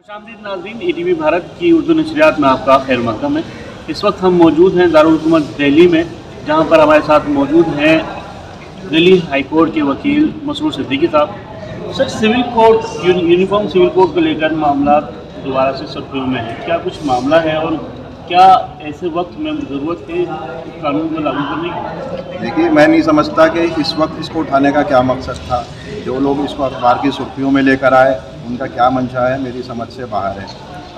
खुशामदीद नाज़रीन, ETV भारत की उर्दू नशरियात में आपका खैर मक़दम है। इस वक्त हम मौजूद हैं दारुल हुकूमत दिल्ली में, जहां पर हमारे साथ मौजूद हैं दिल्ली हाई कोर्ट के वकील मसरूर सिद्दीकी साहब। Sir, civil code uniform civil code को लेकर मामला दोबारा से सुर्खियों में है। क्या कुछ मामला है और क्या ऐसे वक्त में ज़रूरत है कानून को लागू करने की? देखिए, मैं नहीं समझता कि इस वक्त इसको उठाने का क्या मकसद था। जो लोग इसको अखबार की सुर्खियों में लेकर आए, उनका क्या मंशा है, मेरी समझ से बाहर है।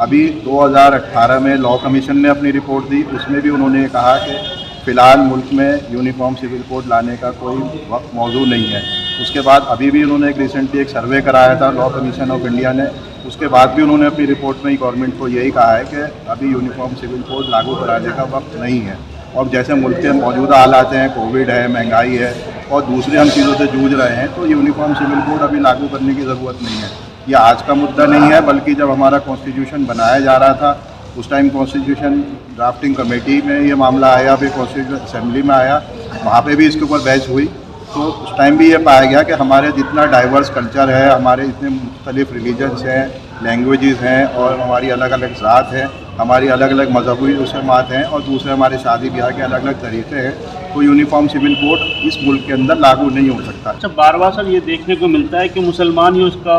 अभी 2018 में लॉ कमीशन ने अपनी रिपोर्ट दी, उसमें भी उन्होंने कहा कि फ़िलहाल मुल्क में यूनिफॉर्म सिविल कोड लाने का कोई वक्त मौजूद नहीं है। उसके बाद अभी भी उन्होंने रिसेंटली एक सर्वे कराया था लॉ कमीशन ऑफ इंडिया ने, उसके बाद भी उन्होंने अपनी रिपोर्ट में गवर्नमेंट को यही कहा है कि अभी यूनिफॉर्म सिविल कोड लागू कराने का वक्त नहीं है। और जैसे मुल्क के मौजूदा हालात हैं, कोविड है, महंगाई है और दूसरी हम चीज़ों से जूझ रहे हैं, तो यूनिफॉर्म सिविल कोड अभी लागू करने की ज़रूरत नहीं है। ये आज का मुद्दा नहीं है, बल्कि जब हमारा कॉन्स्टिट्यूशन बनाया जा रहा था उस टाइम कॉन्स्टिट्यूशन ड्राफ्टिंग कमेटी में ये मामला आया, फिर कॉन्स्टिट्यूशन असेंबली में आया, वहाँ पे भी इसके ऊपर बहस हुई। तो उस टाइम भी ये पाया गया कि हमारे जितना डाइवर्स कल्चर है, हमारे इतने मुख्तलिफ रिलीजन्स हैं, लैंग्वेजेस हैं और हमारी अलग अलग ज़ात है, हमारी अलग अलग मजहबी रसूमात हैं और दूसरे हमारे शादी ब्याह के अलग अलग तरीक़े हैं, तो यूनिफॉर्म सिविल कोड इस मुल्क के अंदर लागू नहीं हो सकता। अच्छा, बार बार सर ये देखने को मिलता है कि मुसलमान ही उसका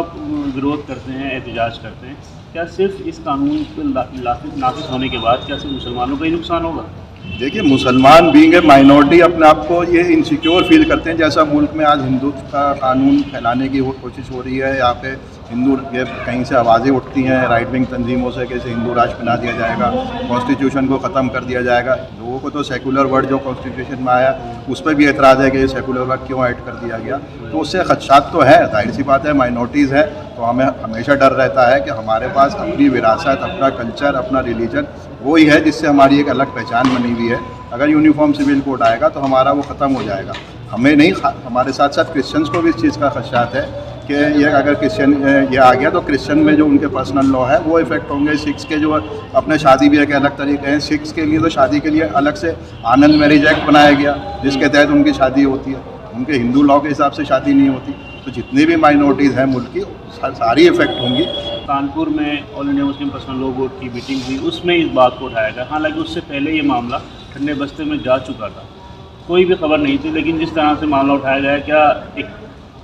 विरोध करते हैं, एहतजाज करते हैं। क्या सिर्फ इस कानून को नाफिज होने के बाद क्या सिर्फ मुसलमानों का ही नुकसान होगा? देखिए, मुसलमान बीइंग ए माइनॉरिटी अपने आप को ये इनसिक्योर फील करते हैं। जैसा मुल्क में आज हिंदुत्व का कानून फैलाने की कोशिश हो रही है, यहाँ पे हिंदू ये कहीं से आवाज़ें उठती हैं राइट विंग तंजीमों से, कैसे हिंदू राष्ट्र बना दिया जाएगा, कॉन्स्टिट्यूशन को ख़त्म कर दिया जाएगा। लोगों को तो सेकुलर वर्ड जो कॉन्स्टिट्यूशन में आया उस पर भी एतराज़ है कि ये सेकुलर वर्ड क्यों ऐड कर दिया गया। तो उससे खदशात तो है, जाहिर सी बात है, माइनॉरिटीज़ है, तो हमें हमेशा डर रहता है कि हमारे पास अपनी विरासत, अपना कल्चर, अपना रिलीजन वही है जिससे हमारी एक अलग पहचान बनी हुई है। अगर यूनिफॉर्म सिविल कोड आएगा तो हमारा वो ख़त्म हो जाएगा। हमें नहीं, हमारे साथ साथ क्रिश्चियंस को भी इस चीज़ का खदशात है कि ये अगर क्रिश्चियन ये आ गया तो क्रिश्चियन में जो उनके पर्सनल लॉ है वो इफेक्ट होंगे। सिख्स के जो अपने शादी ब्याह के अलग तरीके हैं, सिख्स के लिए तो शादी के लिए अलग से आनंद मैरिज एक्ट बनाया गया जिसके तहत उनकी शादी होती है, उनके हिंदू लॉ के हिसाब से शादी नहीं होती। तो जितनी भी माइनॉरिटीज़ हैं मुल्क की सारी इफेक्ट होंगी। कानपुर में all India Muslim personal law board की मीटिंग हुई, उसमें इस बात को उठाया गया। हालांकि उससे पहले ये मामला ठंडे बस्ते में जा चुका था, कोई भी खबर नहीं थी, लेकिन जिस तरह से मामला उठाया गया, क्या एक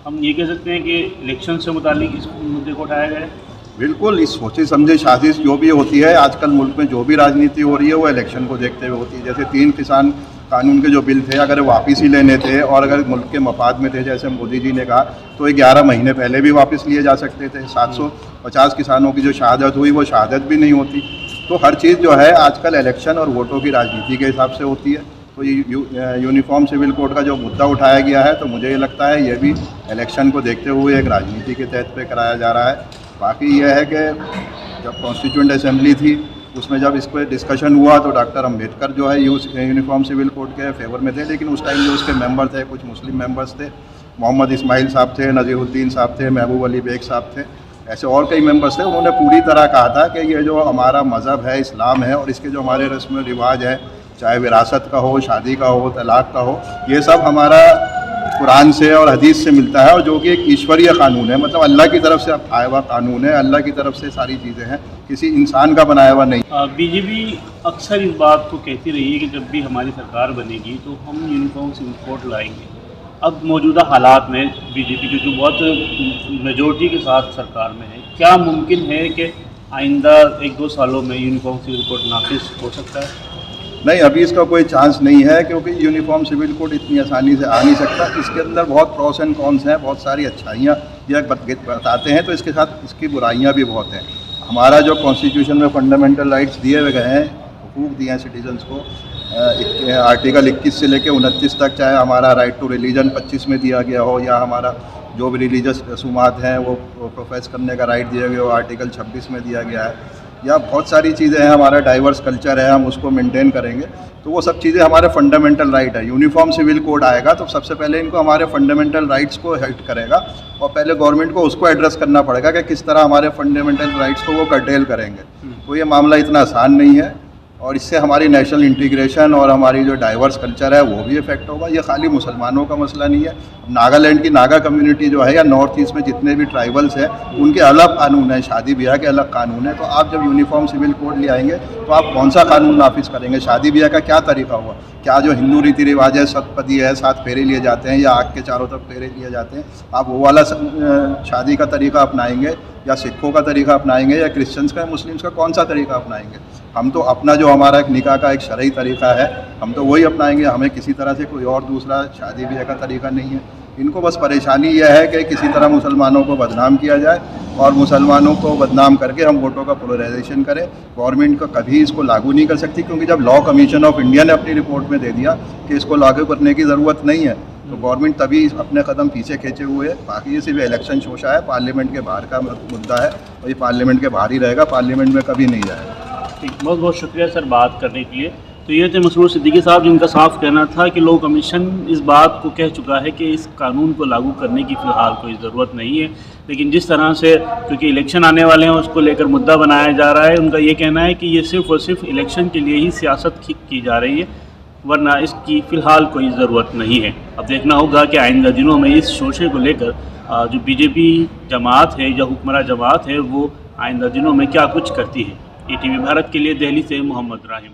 हम ये कह सकते हैं कि इलेक्शन से मुतालिक इस मुद्दे को उठाया गया है? बिल्कुल, इस सोचे समझे साजिश जो भी होती है आजकल मुल्क में, जो भी राजनीति हो रही है वो इलेक्शन को देखते हुए होती है। जैसे 3 किसान कानून के जो बिल थे, अगर वापस ही लेने थे और अगर मुल्क के मफाद में थे, जैसे मोदी जी ने कहा, तो ये 11 महीने पहले भी वापस लिए जा सकते थे। 750 किसानों की जो शहादत हुई वो शहादत भी नहीं होती। तो हर चीज़ जो है आजकल इलेक्शन और वोटों की राजनीति के हिसाब से होती है। तो ये यूनिफॉर्म सिविल कोड का जो मुद्दा उठाया गया है, तो मुझे ये लगता है ये भी इलेक्शन को देखते हुए एक राजनीति के तहत पे कराया जा रहा है। बाकी यह है कि जब कॉन्स्टिट्यूएंट असेंबली थी उसमें जब इस पर डिस्कशन हुआ तो डॉक्टर अम्बेडकर जो है यूनिफॉर्म सिविल कोड के फेवर में थे, लेकिन उस टाइम जो उसके मेंबर थे कुछ मुस्लिम मेंबर्स थे, मोहम्मद इस्माइल साहब थे, नज़ीरुद्दीन साहब थे, महबूब अली बेग साहब थे, ऐसे और कई मेंबर्स थे। उन्होंने पूरी तरह कहा था कि ये जो हमारा मज़हब है, इस्लाम है, और इसके जो हमारे रस्म रिवाज है, चाहे विरासत का हो, शादी का हो, तलाक का हो, ये सब हमारा कुरान से और हदीस से मिलता है और जो कि एक ईश्वरीय कानून है, मतलब अल्लाह की तरफ से आया हुआ कानून है, अल्लाह की तरफ से सारी चीज़ें हैं, किसी इंसान का बनाया हुआ नहीं। बीजेपी अक्सर इस बात को कहती रही है कि जब भी हमारी सरकार बनेगी तो हम यूनिफॉर्म सिविल कोड लाएंगे। अब मौजूदा हालात में बीजेपी जो बहुत मेजोरिटी के साथ सरकार में है, क्या मुमकिन है कि आइंदा 1-2 सालों में यूनिफॉर्म सिविल कोड नाफिज हो सकता है? नहीं, अभी इसका कोई चांस नहीं है, क्योंकि यूनिफॉर्म सिविल कोड इतनी आसानी से आ नहीं सकता। इसके अंदर बहुत प्रोस एंड कॉन्स हैं, बहुत सारी अच्छाइयाँ यह बताते हैं, तो इसके साथ इसकी बुराइयाँ भी बहुत हैं। हमारा जो कॉन्स्टिट्यूशन में फंडामेंटल राइट्स दिए हुए गए हैं, हुकूक दिए हैं सिटीजन्स को, आर्टिकल 21 से लेकर 29 तक, चाहे हमारा राइट टू रिलीजन 25 में दिया गया हो, या हमारा जो भी रिलीजियस रसूमात हैं वो प्रोफेस करने का राइट दिया गया हो आर्टिकल 26 में दिया गया है, या बहुत सारी चीज़ें हैं, हमारा डाइवर्स कल्चर है, हम उसको मेंटेन करेंगे, तो वो सब चीज़ें हमारे फंडामेंटल राइट है। यूनिफॉर्म सिविल कोड आएगा तो सबसे पहले इनको हमारे फंडामेंटल राइट्स को हिट करेगा और पहले गवर्नमेंट को उसको एड्रेस करना पड़ेगा कि किस तरह हमारे फंडामेंटल राइट्स को वो कर्टेल करेंगे। तो ये मामला इतना आसान नहीं है और इससे हमारी नेशनल इंटीग्रेशन और हमारी जो डाइवर्स कल्चर है वो भी इफेक्ट होगा। ये खाली मुसलमानों का मसला नहीं है। नागालैंड की नागा कम्युनिटी जो है या नॉर्थ ईस्ट में जितने भी ट्राइबल्स हैं उनके अलग कानून है, शादी ब्याह के अलग कानून है। तो आप जब यूनिफॉर्म सिविल कोड ले आएंगे तो आप कौन सा कानून नाफिज करेंगे? शादी ब्याह का क्या तरीका हुआ? क्या जो हिंदू रीति रिवाज है, सप्तपदी है, 7 फेरे लिए जाते हैं या आग के चारों तरफ फेरे लिए जाते हैं, आप वो वाला शादी का तरीका अपनाएंगे या सिखों का तरीका अपनाएंगे या क्रिश्चियंस का, मुस्लिम्स का कौन सा तरीका अपनाएंगे? हम तो अपना जो हमारा एक निकाह का एक शरई तरीका है हम तो वही अपनाएंगे। हमें किसी तरह से कोई और दूसरा शादी ब्याह का तरीका नहीं है। इनको बस परेशानी यह है कि किसी तरह मुसलमानों को बदनाम किया जाए और मुसलमानों को बदनाम करके हम वोटों का पोलराइजेशन करें। गवर्नमेंट को कभी इसको लागू नहीं कर सकती, क्योंकि जब लॉ कमीशन ऑफ इंडिया ने अपनी रिपोर्ट में दे दिया कि इसको लागू करने की ज़रूरत नहीं है, तो गवर्नमेंट तभी अपने कदम पीछे खींचे हुए है। बाकी ये सिर्फ इलेक्शन शोशा है, पार्लियामेंट के बाहर का मुद्दा है और ये पार्लियामेंट के बाहर ही रहेगा, पार्लियामेंट में कभी नहीं जाएगा। ठीक, बहुत बहुत शुक्रिया सर बात करने के लिए। तो ये थे मसरूर सिद्दीकी साहब, जिनका साफ कहना था कि लॉ कमीशन इस बात को कह चुका है कि इस कानून को लागू करने की फ़िलहाल कोई ज़रूरत नहीं है। लेकिन जिस तरह से क्योंकि इलेक्शन आने वाले हैं उसको लेकर मुद्दा बनाया जा रहा है, उनका ये कहना है कि ये सिर्फ़ और सिर्फ इलेक्शन के लिए ही सियासत की जा रही है, वरना इसकी फ़िलहाल कोई ज़रूरत नहीं है। अब देखना होगा कि आइंदा दिनों में इस शोशे को लेकर जो बीजेपी जमात है या हुक्मरान जमात है वो आइंदा दिनों में क्या कुछ करती है। ATV भारत के लिए दिल्ली से मोहम्मद राहिम।